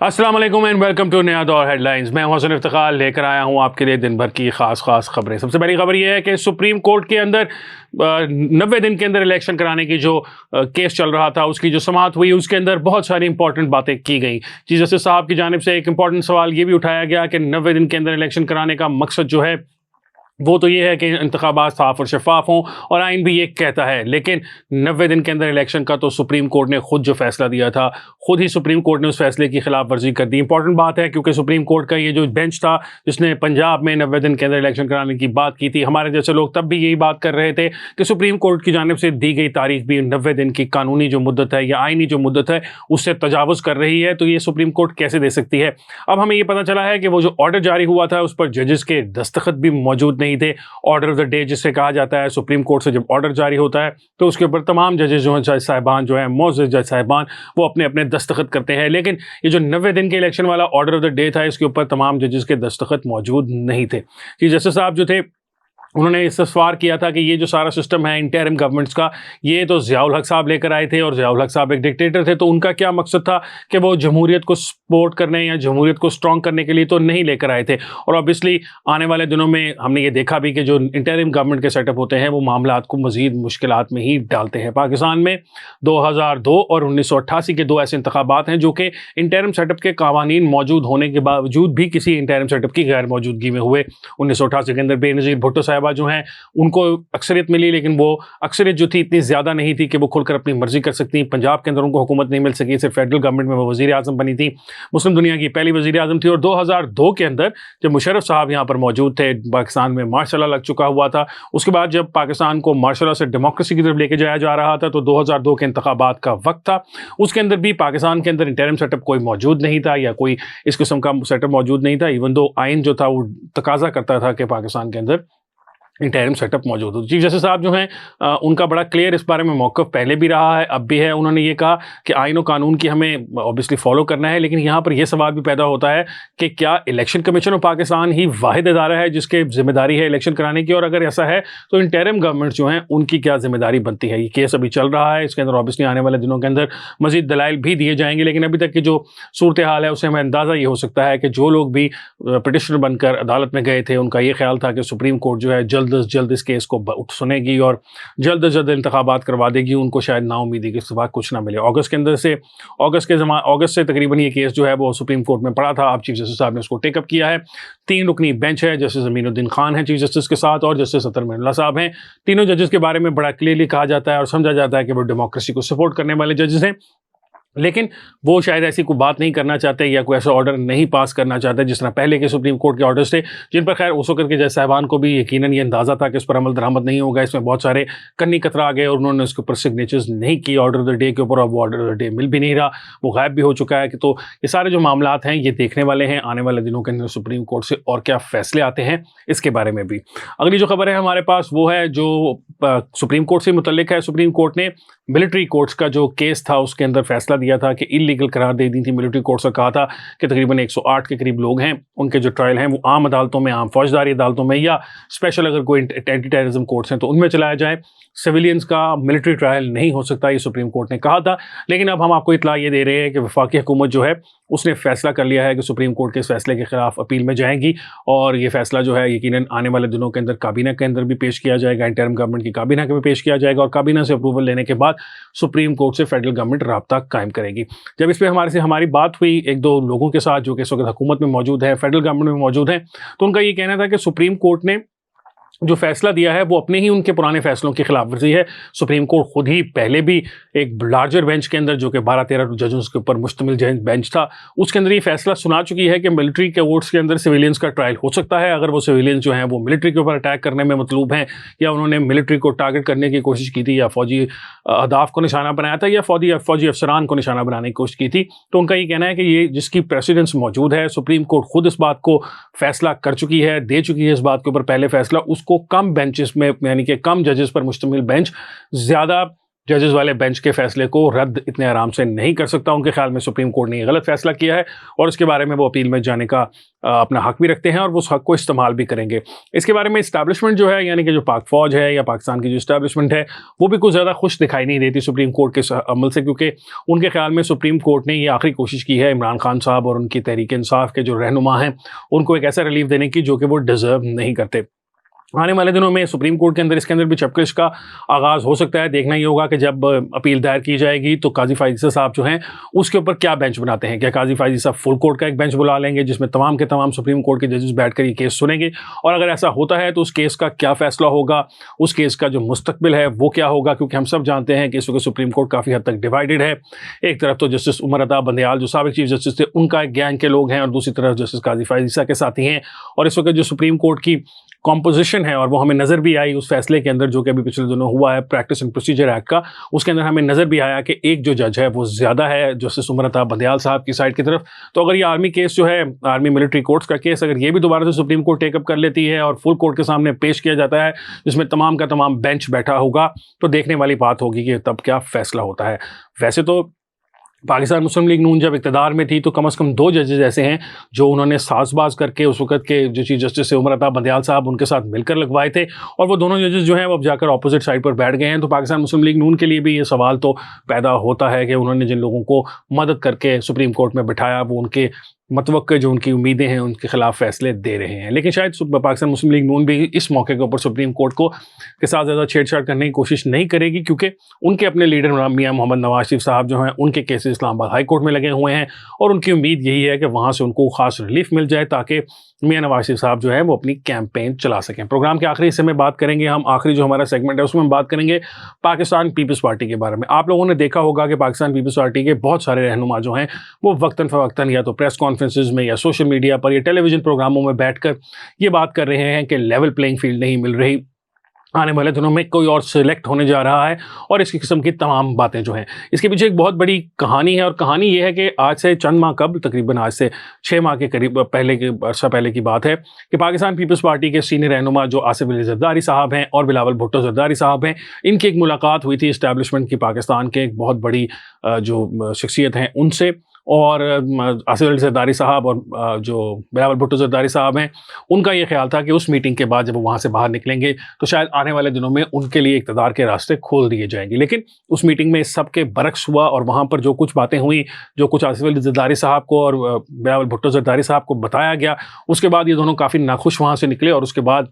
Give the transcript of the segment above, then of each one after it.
अस्सलाम वालेकुम and welcome to नया दौर हेडलाइंस। मैं हसन इफ्तिखार लेकर आया हूं आपके लिए दिन भर की खास खबरें। सबसे पहली खबर यह है कि सुप्रीम कोर्ट के अंदर 90 दिन के अंदर इलेक्शन कराने की जो केस चल रहा था उसकी जो समाअत हुई, उसके अंदर बहुत सारी इंपॉर्टेंट बातें की गई। चीफ जस्टिस साहब की जानिब से एक इंपॉर्टेंट सवाल ये भी उठाया गया कि 90 दिन के अंदर इलेक्शन कराने का मकसद जो है वो तो ये है कि इंतखाबात साफ और शफाफ हों, और आइन भी ये कहता है। लेकिन 90 दिन के अंदर इलेक्शन का तो सुप्रीम कोर्ट ने खुद जो फैसला दिया था, खुद ही सुप्रीम कोर्ट ने उस फैसले की खिलाफ वर्जी कर दी। इंपॉर्टेंट बात है क्योंकि सुप्रीम कोर्ट का ये जो बेंच था जिसने पंजाब में 90 दिन के अंदर इलेक्शन कराने की बात की थी, हमारे जैसे लोग तब भी यही बात कर रहे थे कि सुप्रीम कोर्ट की जानिब से दी गई तारीख भी 90 दिन की कानूनी जो मुद्दत है या आइनी जो मुद्दत है उससे तजावुज़ कर रही है, तो ये सुप्रीम कोर्ट कैसे दे सकती है। अब हमें ये पता चला है कि वो जो ऑर्डर जारी हुआ था उस पर जजेस के दस्तखत भी मौजूद नहीं थे। ऑर्डर ऑफ द डे जिसे कहा जाता है, सुप्रीम कोर्ट से जब ऑर्डर जारी होता है तो उसके ऊपर तमाम जजेस जो हैं, जज साहिबान जो हैं, मोअज़्ज़ज़ जज साहिबान, वो अपने अपने दस्तखत करते हैं। लेकिन ये जो 90 दिन के इलेक्शन वाला ऑर्डर ऑफ द डे था, इसके ऊपर तमाम जजेस के दस्तखत मौजूद नहीं थे। चीफ जस्टिस साहब जो थे उन्होंने इस्तफसार किया था कि ये जो सारा सिस्टम है इंटरिम गवर्नमेंट्स का, ये तो ज़ियाउल हक साहब लेकर आए थे, और ज़ियाउल हक साहब एक डिक्टेटर थे, तो उनका क्या मकसद था कि वो जमहूरियत को सपोर्ट करने या जमहूरियत को स्ट्रॉन्ग करने के लिए तो नहीं लेकर आए थे। और ऑब्वियसली आने वाले दिनों में हमने ये देखा भी कि जो इंटरिम गवर्नमेंट के सेटअप होते हैं वो मामलात को मज़ीद मुश्किलात में ही डालते हैं। पाकिस्तान में 2002 और 1988 के दो ऐसे इंतखाबात हैं जो कि इंटरिम सेटअप के कावानीन मौजूद होने के बावजूद भी किसी इंटरिम सेटअप की गैर मौजूदगी में हुए। 1988 के अंदर बेनज़ीर भुट्टो साहिबा जो हैं उनको अक्सरियत मिली, लेकिन वो अक्सरियत जो थी इतनी ज़्यादा नहीं थी कि वो खुलकर अपनी मर्जी कर सकती। पंजाब के अंदर उनको हुकूमत नहीं मिल सकी, सिर्फ फेडरल गवर्नमेंट में वो वज़ीर आज़म बनी थी, मुस्लिम दुनिया की पहली वज़ीर आज़म थी। और 2002 के अंदर जब मुशर्रफ साहब यहाँ पर मौजूद थे, पाकिस्तान में मार्शल लॉ लग चुका हुआ था। उसके बाद जब पाकिस्तान को मार्शल लॉ से डेमोक्रेसी की तरफ लेके जाया जा रहा था तो 2002 के इंतखाबात का वक्त था। उसके अंदर भी पाकिस्तान के अंदर इंटरिम सेटअप कोई मौजूद नहीं था या कोई इस किस्म का सेटअप मौजूद नहीं था, इवन दो आइन जो था वो तकाजा करता था कि पाकिस्तान के अंदर इंटरिम सेटअप मौजूद हो। चीफ जस्टिस साहब जो हैं उनका बड़ा क्लियर इस बारे में मौक़िफ़ पहले भी रहा है, अब भी है। उन्होंने ये कहा कि आइन और कानून की हमें ऑब्वियसली फॉलो करना है, लेकिन यहाँ पर यह सवाल भी पैदा होता है कि क्या इलेक्शन कमीशन ऑफ पाकिस्तान ही वाहिद इदारा है जिसके जिम्मेदारी है इलेक्शन कराने की, और अगर ऐसा है तो इंटरिम गवर्नमेंट जो हैं उनकी क्या जिम्मेदारी बनती है। ये केस अभी चल रहा है, इसके अंदर ऑब्वियसली आने वाले दिनों के अंदर मज़ीद दलाइल भी दिए जाएंगे, लेकिन अभी तक की जो सूरत हाल है उससे हमें अंदाज़ा ये हो सकता है कि जो लोग भी पिटिशनर बनकर अदालत में गए थे उनका ये ख्याल था कि सुप्रीम कोर्ट जो है जल्द अज जल्द इस केस को सुनेगी और जल्द अज जल्द इंतखाबात करवा देगी। उनको शायद नाउमीदी के सिवा कुछ ना मिले। अगस्त से तकरीबन ये केस जो है वो सुप्रीम कोर्ट में पड़ा था। अब चीफ जस्टिस साहब ने उसको टेकअप किया है। 3 रुकनी बेंच है, जस्टिस अमीनुद्दीन खान है चीफ जस्टिस के साथ, और जस्टिस अतर मिर्ज़ा साहब हैं। तीनों जजेस के बारे में बड़ा क्लियरली कहा जाता है और समझा जाता है कि वो डेमोक्रेसी को सपोर्ट करने वाले जजेस हैं, लेकिन वो शायद ऐसी कोई बात नहीं करना चाहते या कोई ऐसा ऑर्डर नहीं पास करना चाहते जिस तरह पहले के सुप्रीम कोर्ट के ऑर्डर्स थे, जिन पर खैर उस वक्त के जज साहिबान को भी यकीनन ये अंदाज़ा था कि इस पर अमल दरामद नहीं होगा। इसमें बहुत सारे कन्नी कतरा आ गए और उन्होंने उसके ऊपर सिग्नेचर्स नहीं किए ऑर्डर ऑफ द डे के ऊपर, और वो order of the day meal भी नहीं रहा, वो गायब भी हो चुका है। कि तो ये सारे जो मामलात हैं ये देखने वाले हैं आने वाले दिनों के अंदर सुप्रीम कोर्ट से और क्या फैसले आते हैं इसके बारे में भी। अगली जो खबर है हमारे पास वो है जो सुप्रीम कोर्ट से मुतल्लिक है। सुप्रीम कोर्ट ने मिलिट्री कोर्ट्स का जो केस था उसके अंदर फैसला दिया था कि इलीगल करार दे दी थी मिलिट्री कोर्ट्स का। कहा था कि तकरीबन 108 के करीब लोग हैं, उनके जो ट्रायल हैं वो आम अदालतों में, आम फौजदारी अदालतों में या स्पेशल अगर कोई एंटी टेररिज्म कोर्ट्स हैं तो उनमें चलाया जाए। सिविलियंस का मिलिट्री ट्रायल नहीं हो सकता, ये सुप्रीम कोर्ट ने कहा था। लेकिन अब हम आपको इतला ये दे रहे हैं कि वफाकी हुकूमत जो है उसने फैसला कर लिया है कि सुप्रीम कोर्ट के इस फैसले के खिलाफ अपील में जाएंगी, और ये फैसला जो है यकीनन आने वाले दिनों के अंदर काबीना के अंदर भी पेश किया जाएगा, इंटरिम गवर्नमेंट की काबीना के भी पेश किया जाएगा, और काबीना से अप्रूवल लेने के बाद सुप्रीम कोर्ट से फेडरल गवर्नमेंट राब्ता कायम करेगी। जब इस पर हमारी बात हुई एक दो लोगों के साथ जो कि इस वक्त हुकूमत में मौजूद है, फेडरल गवर्नमेंट में मौजूद हैं, तो उनका ये कहना था कि सुप्रीम कोर्ट ने जो फैसला दिया है वो अपने ही उनके पुराने फैसलों की खिलाफ वर्जी है। सुप्रीम कोर्ट खुद ही पहले भी एक लार्जर बेंच के अंदर जो कि 12-13 जजों के ऊपर मुश्तमिल बेंच था, उसके अंदर ये फैसला सुना चुकी है कि मिलिट्री के कोर्ट्स के अंदर सिविलियंस का ट्रायल हो सकता है अगर वो सिविलियंस जो हैं वो मिलिट्री के ऊपर अटैक करने में मतलूब हैं, या उन्होंने मिलिट्री को टारगेट करने की कोशिश की थी, या फौजी अहदाफ को निशाना बनाया था, या फौजी अफसरान को निशाना बनाने की कोशिश की थी। तो उनका ये कहना है कि ये जिसकी प्रेसिडेंस मौजूद है, सुप्रीम कोर्ट खुद इस बात को फैसला कर चुकी है, दे चुकी है इस बात के ऊपर पहले फैसला, उसको कम बेंचेस में यानी कि कम जजेस पर मुश्तमिल बेंच ज़्यादा जजेस वाले बेंच के फैसले को रद्द इतने आराम से नहीं कर सकता। उनके ख्याल में सुप्रीम कोर्ट ने ये गलत फैसला किया है और उसके बारे में वो अपील में जाने का अपना हक भी रखते हैं और वो उस हक को इस्तेमाल भी करेंगे। इसके बारे में इस्टेब्लिशमेंट जो है, यानी कि जो पाक फौज है या पाकिस्तान की जो इस्टेब्लिशमेंट है, वो भी कुछ ज़्यादा खुश दिखाई नहीं देती सुप्रीम कोर्ट के अमल से, क्योंकि उनके ख्याल में सुप्रीम कोर्ट ने ये आखिरी कोशिश की है इमरान खान साहब और उनकी तहरीक इंसाफ के जो रहनुमा हैं उनको एक ऐसा रिलीफ देने की जो कि वो डिज़र्व नहीं करते। आने वाले दिनों में सुप्रीम कोर्ट के अंदर इसके अंदर भी चपकश का आगाज़ हो सकता है। देखना ही होगा कि जब अपील दायर की जाएगी तो काजी फायजी साहब जो हैं उसके ऊपर क्या बेंच बनाते हैं। क्या काजी फायजी साहब फुल कोर्ट का एक बेंच बुला लेंगे जिसमें तमाम के तमाम सुप्रीम कोर्ट के जजेस बैठकर ये केस सुनेंगे, और अगर ऐसा होता है तो उस केस का क्या फैसला होगा, उस केस का जो मुस्तकबिल है वो क्या होगा, क्योंकि हम सब जानते हैं कि इस वक्त सुप्रीम कोर्ट काफ़ी हद तक डिवाइडेड है। एक तरफ तो जस्टिस उमर अता बंदयाल जो साबिक चीफ जस्टिस थे उनका एक गैंग के लोग हैं, और दूसरी तरफ जस्टिस काजी फायजी साहब के साथी हैं। और इस वक्त जो सुप्रीम कोर्ट की कॉम्पोजिशन है, और वो हमें नज़र भी आई उस फैसले के अंदर जो कि अभी पिछले दिनों हुआ है प्रैक्टिस एंड प्रोसीजर एक्ट का, उसके अंदर हमें नज़र भी आया कि एक जो जज है वो ज़्यादा है जस्टिस उमर अता बंदयाल साहब की साइड की तरफ। तो अगर ये आर्मी केस जो है, आर्मी मिलिट्री कोर्ट्स का केस, अगर ये भी दोबारा से सुप्रीम कोर्ट टेकअप कर लेती है और फुल कोर्ट के सामने पेश किया जाता है जिसमें तमाम का तमाम बेंच बैठा होगा, तो देखने वाली बात होगी कि तब क्या फैसला होता है। वैसे तो पाकिस्तान मुस्लिम लीग नून जब इक़्तिदार में थी तो कम से कम 2 जजेस ऐसे हैं जो उन्होंने साजबाज करके उस वक्त के जो चीफ जस्टिस उमर अता बंदयाल साहब उनके साथ मिलकर लगवाए थे, और वो दोनों जजेस जो हैं वो अब जाकर अपोजिट साइड पर बैठ गए हैं। तो पाकिस्तान मुस्लिम लीग नून के लिए भी ये सवाल तो पैदा होता है कि उन्होंने जिन लोगों को मदद करके सुप्रीम कोर्ट में बिठाया वो उनके मतवक्के जो उनकी उम्मीदें हैं उनके खिलाफ फैसले दे रहे हैं। लेकिन शायद पाकिस्तान मुस्लिम लीग नून भी इस मौके के ऊपर सुप्रीम कोर्ट को के साथ ज़्यादा छेड़छाड़ करने की कोशिश नहीं करेगी, क्योंकि उनके अपने लीडर मियां मोहम्मद नवाज शरीफ साहब जो हैं उनके केसेस इस्लामाबाद हाई कोर्ट में लगे हुए हैं, और उनकी उम्मीद यही है कि वहाँ से उनको खास रिलीफ मिल जाए ताकि मियां नवाज शरीफ साहब जो है वो अपनी कैंपेन चला सकें। प्रोग्राम के आखिरी हिस्से में बात करेंगे हम, आखिरी जो हमारा सेगमेंट है उसमें हम बात करेंगे पाकिस्तान पीपल्स पार्टी के बारे में। आप लोगों ने देखा होगा कि पाकिस्तान पीपल्स पार्टी के बहुत सारे रहनुमा जो हैं वो वक्तन फ़वक्तन या तो प्रेस कॉन्फ्रेंसेज में या सोशल मीडिया पर या टेलीविजन प्रोग्रामों में बैठकर ये बात कर रहे हैं कि लेवल प्लेइंग फील्ड नहीं मिल रही, आने वाले दिनों में कोई और सिलेक्ट होने जा रहा है, और इस किस्म की तमाम बातें जो हैं। इसके पीछे एक बहुत बड़ी कहानी है, और कहानी ये है कि आज से चंद माह कबल, तकरीबन आज से 6 माह के करीब पहले की बात है कि पाकिस्तान पीपल्स पार्टी के सीनियर रहनुमा जो आसिफ अली जरदारी साहब हैं और बिलावल भुट्टो जरदारी साहब हैं, इनकी एक मुलाकात हुई थी इस्टेब्लिशमेंट की, पाकिस्तान के एक बहुत बड़ी जो शख्सियत हैं उनसे, और आसिफ अली जरदारी साहब और जो बिलावल भुट्टो जरदारी साहब हैं उनका ये ख्याल था कि उस मीटिंग के बाद जब वो वहाँ से बाहर निकलेंगे तो शायद आने वाले दिनों में उनके लिए इक़्तिदार के रास्ते खोल दिए जाएंगे। लेकिन उस मीटिंग में इस सब के बरक्स हुआ, और वहाँ पर जो कुछ बातें हुई, जो कुछ आसिफ अली जरदारी साहब को और बिलावल भुट्टो जरदारी साहब को बताया गया, उसके बाद ये दोनों काफ़ी नाखुश वहाँ से निकले, और उसके बाद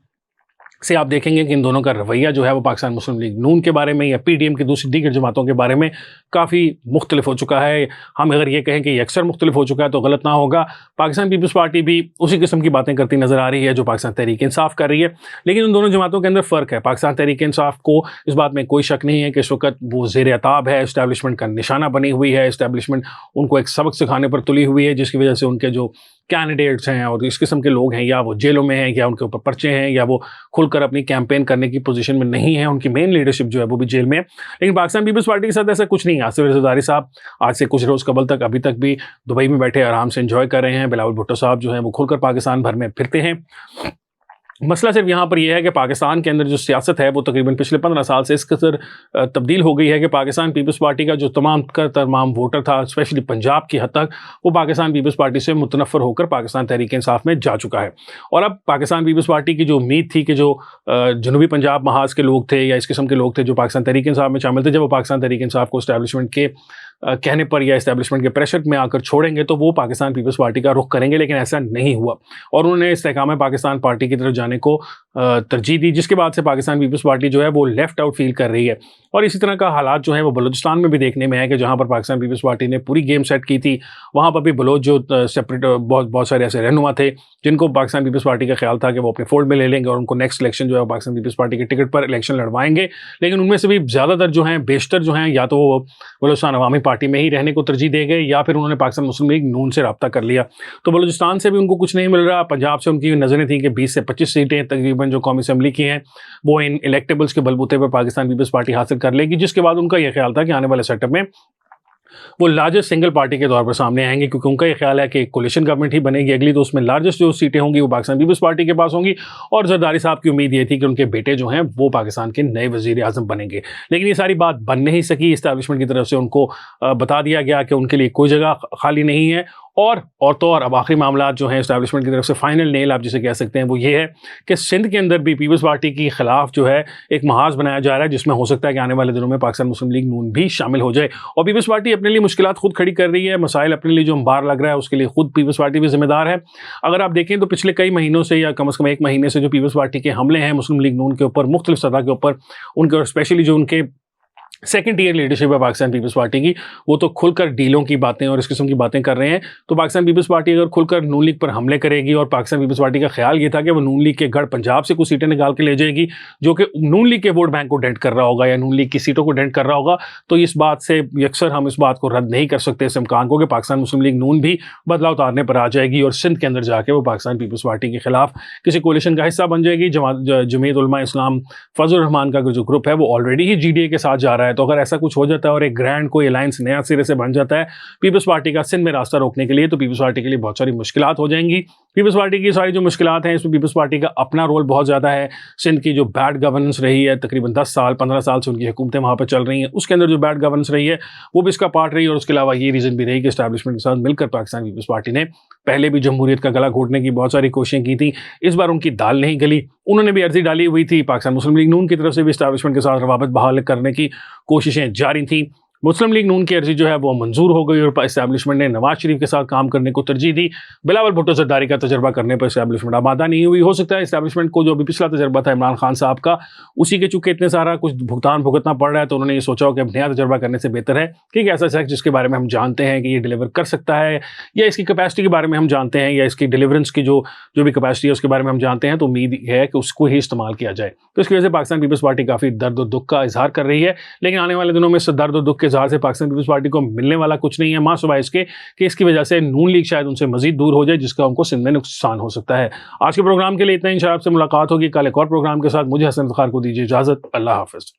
से आप देखेंगे कि इन दोनों का रवैया जो है वो पाकिस्तान मुस्लिम लीग नून के बारे में या पीडीएम की दूसरी दीगर जमातों के बारे में काफ़ी मुख्तलिफ हो चुका है। हम अगर ये कहें कि ये अक्सर मुख्तलिफ हो चुका है तो गलत ना होगा। पाकिस्तान पीपल्स पार्टी भी उसी किस्म की बातें करती नज़र आ रही है जो पाकिस्तान तहरीक इंसाफ कर रही है, लेकिन उन दोनों जमातों के अंदर फ़र्क है। पाकिस्तान तहरीक इंसाफ को इस बात में कोई शक नहीं है कि इस वक्त वो ज़ेर अताब है, इस्टेब्लिशमेंट का निशाना बनी हुई है, इस्टेब्लिशमेंट उनको एक सबक सिखाने पर तुली हुई है, जिसकी वजह से उनके जो कैंडिडेट्स हैं और इस किस्म के लोग हैं, या वो जेलों में हैं, या उनके ऊपर पर्चे हैं, या वो खुलकर अपनी कैंपेन करने की पोजीशन में नहीं है, उनकी मेन लीडरशिप जो है वो भी जेल में है। लेकिन पाकिस्तान पीपल्स पार्टी के साथ ऐसा कुछ नहीं है। आसिफ अली जरदारी साहब आज से कुछ रोज़ कबल तक अभी तक भी दुबई में बैठे आराम से एंजॉय कर रहे हैं। बिलावल भुट्टो साहब जो हैं वो खुलकर पाकिस्तान भर में फिरते हैं। मसला सिर्फ यहाँ पर यह है कि पाकिस्तान के अंदर जो सियासत है वो तकरीबन पिछले 15 साल से इस कदर तब्दील हो गई है कि पाकिस्तान पीपल्स पार्टी का जो तमाम वोटर था, स्पेशली पंजाब की हद तक, वो पाकिस्तान पीपल्स पार्टी से मुतनफ़र होकर पाकिस्तान तहरीक इंसाफ में जा चुका है। और अब पाकिस्तान पीपल्स पार्टी की जो उम्मीद थी कि जो जनूबी पंजाब महाज के लोग थे या इस किस्म के लोग थे जो पाकिस्तान तहरीक इंसाफ में शामिल थे, जब वो पाकिस्तान तहरीक इंसाफ को इस्टेब्लिशमेंट के कहने पर या इस्टेब्लिशमेंट के प्रेशर में आकर छोड़ेंगे तो वो पाकिस्तान पीपल्स पार्टी का रुख करेंगे, लेकिन ऐसा नहीं हुआ, और उन्होंने इस्तेकाम पाकिस्तान पार्टी की तरफ जाने को तरजीह दी, जिसके बाद से पाकिस्तान पीपल्स पार्टी जो है वो लेफ्ट आउट फील कर रही है। और इसी तरह का हालात जो है वो बलूचिस्तान में भी देखने में है कि जहाँ पर पाकिस्तान पीपल्स पार्टी ने पूरी गेम सेट की थी, वहाँ पर भी बलोच जो सेपरेट बहुत सारे ऐसे रहनुमा थे जिनको पाकिस्तान पीपल्स पार्टी का ख्याल था कि वो अपने फोल्ड में ले लेंगे और उनको नेक्स्ट इलेक्शन जो है पाकिस्तान पीपल्स पार्टी के टिकट पर इलेक्शन लड़वाएंगे। लेकिन उनमें से भी ज़्यादातर जो हैं, बेशतर जो हैं, या तो वो बलूचिस्तान अवामी पार्टी में ही रहने को तरजीह दे गए, या फिर उन्होंने पाकिस्तान मुस्लिम लीग नून से रब्ता कर लिया। तो बलूचिस्तान से भी उनको कुछ नहीं मिल रहा। पंजाब से उनकी नज़रें थी कि 20 से 25 सीटें तकरीबन जो कौमी असम्बली की हैं वो इन इलेक्टेबल्स के बलबूते पर पाकिस्तान पीपल्स पार्टी हासिल कर लेगी, जिसके बाद उनका यह ख्याल था कि आने वाले सेटअप में वो लार्जेस्ट सिंगल पार्टी के तौर पर सामने आएंगे, क्योंकि उनका ये ख्याल है कि कोलिशन गवर्नमेंट ही बनेगी अगली, तो उसमें लार्जेस्ट जो सीटें होंगी वो पाकिस्तान पीपल्स पार्टी के पास होंगी। और जरदारी साहब की उम्मीद ये थी कि उनके बेटे जो हैं वो पाकिस्तान के नए वजीर आजम बनेंगे, लेकिन ये सारी बात बन नहीं सकी। इस्टेब्लिशमेंट की तरफ से उनको बता दिया गया कि उनके लिए कोई जगह खाली नहीं है। और तो और अब आखिरी मामला जो है इस्टेब्लिशमेंट की तरफ से फाइनल नेल आप जिसे कह सकते हैं वो ये है कि सिंध के अंदर भी पीपल्स पार्टी के खिलाफ जो है एक महाज बनाया जा रहा है, जिसमें हो सकता है कि आने वाले दिनों में पाकिस्तान मुस्लिम लीग नून भी शामिल हो जाए। और पीपल्स पार्टी अपने लिए मुश्किलात खुद खड़ी कर रही है, मसाइल अपने लिए जो अंबार लग रहा है उसके लिए खुद पीपल्स पार्टी भी जिम्मेदार है। अगर आप देखें तो पिछले कई महीनों से या कम से कम एक महीने से जो पीपल्स पार्टी के हमले हैं मुस्लिम लीग नून के ऊपर मुख्तलिफ सतह के ऊपर, उनके और स्पेशली जो उनके सेकंड टीयर लीडरशिप है पाकिस्तान पीपल्स पार्टी की, वो तो खुलकर डीलों की बातें और इस किस्म की बातें कर रहे हैं। तो पाकिस्तान पीपल्स पार्टी अगर खुलकर नून लीग पर हमले करेगी, और पाकिस्तान पीपल्स पार्टी का ख्याल ये था कि वो नून लीग के गढ़ पंजाब से कुछ सीटें निकाल के ले जाएगी जो कि नून लीग के वोट बैंक को डेंट कर रहा होगा या नून लीग की सीटों को डेंट कर रहा होगा, तो इस बात से अक्सर हम इस बात को रद्द नहीं कर सकते इस इम्कान को कि पाकिस्तान मुस्लिम लीग नून भी बदलाव उतारने पर आ जाएगी और सिंध के अंदर जाके वो पाकिस्तान पीपल्स पार्टी के खिलाफ किसी कोलिशन का हिस्सा बन जाएगी। जमीयत उलमा इस्लाम फजल रहमान का जो ग्रुप है वो ऑलरेडी ही GDA के साथ जा रहा है, तो अगर ऐसा कुछ हो जाता है और एक ग्रैंड कोई अलायंस नया सिरे से बन जाता है पीपल्स पार्टी का सिंध में रास्ता रोकने के लिए, तो पीपल्स पार्टी के लिए बहुत सारी मुश्किलात हो जाएंगी। पीपल्स पार्टी की सारी जो मुश्किलात हैं इसमें पीपल्स पार्टी का अपना रोल बहुत ज़्यादा है। सिंध की जो बैड गवर्नेंस रही है, तकरीबन 10 साल 15 साल से उनकी हुकूमतें वहाँ पर चल रही हैं, उसके अंदर जो बैड गवर्नेंस रही है वो भी इसका पार्ट रही है। और उसके अलावा ये रीज़न भी रही कि एस्टैब्लिशमेंट के साथ मिलकर पाकिस्तान पीपल्स पार्टी ने पहले भी जमहूरियत का गला घोटने की बहुत सारी कोशिशें की थी, इस बार उनकी दाल नहीं गली। उन्होंने भी अर्जी डाली हुई थी, पाकिस्तान मुस्लिम लीग नून की तरफ से भी एस्टैब्लिशमेंट के साथ रवाबत बहाल करने की कोशिशें जारी थीं। मुस्लिम लीग नून की अर्जी जो है वो मंजूर हो गई और इस्टेब्लिशमेंट ने नवाज शरीफ के साथ काम करने को तरजीह दी। बिलावल भुट्टो जरदारी का तजर्बा करने पर इस्टेब्लिशमेंट आमादा नहीं हुई। हो सकता है इस्टेब्लिशमेंट को जो अभी पिछला तजर्बा था इमरान खान साहब का, उसी के चूंकि इतने सारा कुछ भुगतान भुगतना पड़ रहा है, तो उन्होंने ये सोचा हो कि अब नया तजर्बा करने से बेहतर है कि ऐसा शख्स जिसके बारे में हम जानते हैं कि ये डिलीवर कर सकता है, या इसकी कैपेसिटी के बारे में हम जानते हैं, या इसकी डिलीवरेंस की जो भी कैपेसिटी है उसके बारे में हम जानते हैं, तो उम्मीद है कि उसको ही इस्तेमाल किया जाए। तो इसकी वजह से पाकिस्तान पीपल्स पार्टी काफ़ी दर्द और दुख का इजहार कर रही है, लेकिन आने वाले दिनों में इस दर्द और दुख के इजहार से पाकिस्तान पीपल्स पार्टी को मिलने वाला कुछ नहीं है, मां सुबह इसके कि इसकी वजह से नून लीग शायद उनसे मजीद दूर हो जाए, जिसका उनको सिंध में नुकसान हो सकता है। आज के प्रोग्राम के लिए इतना ही। इंशाअल्लाह आपसे मुलाकात होगी कल एक और प्रोग्राम के साथ। मुझे हसन इफ्तिखार को दीजिए इजाजत। अल्लाह हाफिज।